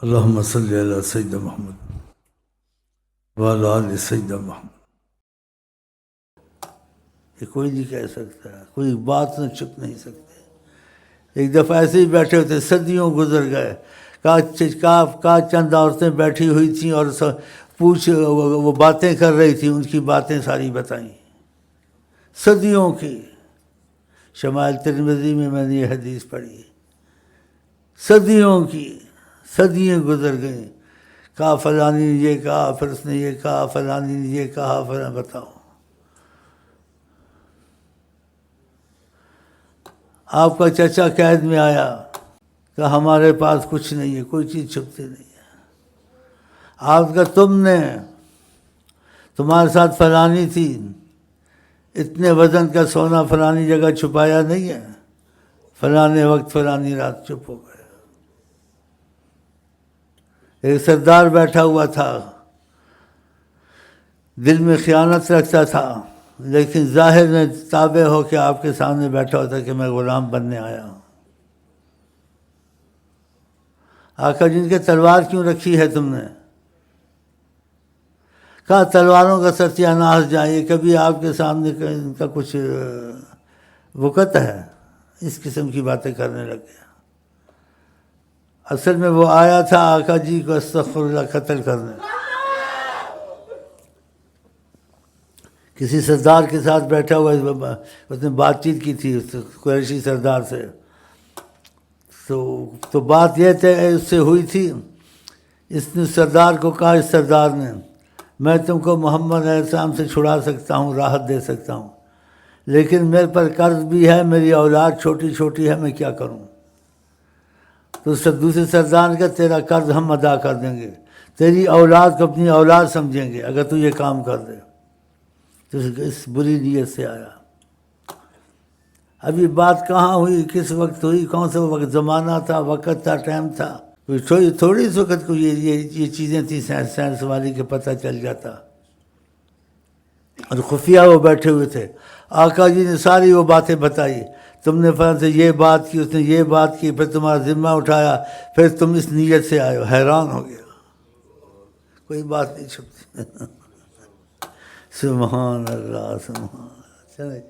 اللہم صلی علی سیدنا محمد وعلی آل سیدنا محمد۔ یہ کوئی نہیں کہہ سکتا، کوئی بات نہ چھپ نہیں سکتے۔ ایک دفعہ ایسے ہی بیٹھے ہوتے، صدیوں گزر گئے، کہا چند عورتیں بیٹھی ہوئی تھیں اور وہ باتیں کر رہی تھیں، ان کی باتیں ساری بتائیں، صدیوں کی۔ شمائل ترمذی میں نے یہ حدیث پڑھی، صدیوں کی، صدیاں گزر گئیں، کہا فلانی نے یہ کہا، پھر اس نے یہ کہا، فلانی نے یہ کہا، فلاں بتاؤ۔ آپ کا چچا قید میں آیا، کہ ہمارے پاس کچھ نہیں ہے، کوئی چیز چھپتی نہیں ہے۔ آپ کا تمہارے ساتھ فلانی تھی، اتنے وزن کا سونا فلانی جگہ چھپایا نہیں ہے، فلانے وقت فلانی رات چپ ہو گئے۔ ایک سردار بیٹھا ہوا تھا، دل میں خیانت رکھتا تھا، لیکن ظاہر میں تابع ہو کے آپ کے سامنے بیٹھا ہوتا کہ میں غلام بننے آیا ہوں۔ آقا جن کے تلوار کیوں رکھی ہے تم نے؟ کہا تلواروں کا ستیہ ناش جائے، کبھی آپ کے سامنے ان کا کچھ وقت ہے، اس قسم کی باتیں کرنے لگ گیا۔ اصل میں وہ آیا تھا آقا جی کو استغفر اللہ قتل کرنے۔ کسی سردار کے ساتھ بیٹھا ہوا، اس نے بات چیت کی تھی قریشی سردار سے، تو بات یہ اس سے ہوئی تھی، اس نے سردار کو کہا، اس سردار نے، میں تم کو محمد علیہ السلام سے چھڑا سکتا ہوں، راحت دے سکتا ہوں، لیکن میرے پر قرض بھی ہے، میری اولاد چھوٹی چھوٹی ہے، میں کیا کروں؟ تو دوسرے سردار نے کہا تیرا قرض ہم ادا کر دیں گے، تیری اولاد کو اپنی اولاد سمجھیں گے اگر تو یہ کام کر دے۔ تو اس بری نیت سے آیا۔ اب یہ بات کہاں ہوئی، کس وقت ہوئی، کون سا وقت زمانہ تھا، وقت تھا، ٹائم تھا، تھوڑی اس وقت کو یہ چیزیں تھیں، سائنس والی کے پتہ چل جاتا۔ اور خفیہ وہ بیٹھے ہوئے تھے، آقا جی نے ساری وہ باتیں بتائی، تم نے فلاں سے یہ بات کی، اس نے یہ بات کی، پھر تمہارا ذمہ اٹھایا، پھر تم اس نیت سے آئے ہو۔ حیران ہو گیا، کوئی بات نہیں چھپتی۔ سبحان اللہ، سبحان اللہ۔ چلے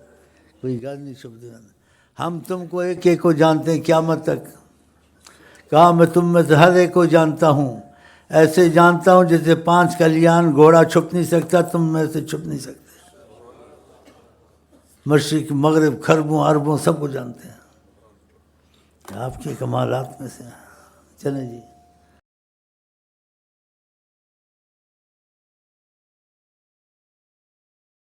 کوئی گل نہیں چھپتی۔ ہم تم کو ایک ایک کو جانتے ہیں قیامت تک۔ کہا میں تم میں سے ہر ایک کو جانتا ہوں، ایسے جانتا ہوں جیسے 5 کلیان گھوڑا چھپ نہیں سکتا، تم میں سے چھپ نہیں سکتے۔ مشرق مغرب خربوں عربوں سب کو جانتے ہیں، آپ کے کمالات میں سے۔ چلیں جی۔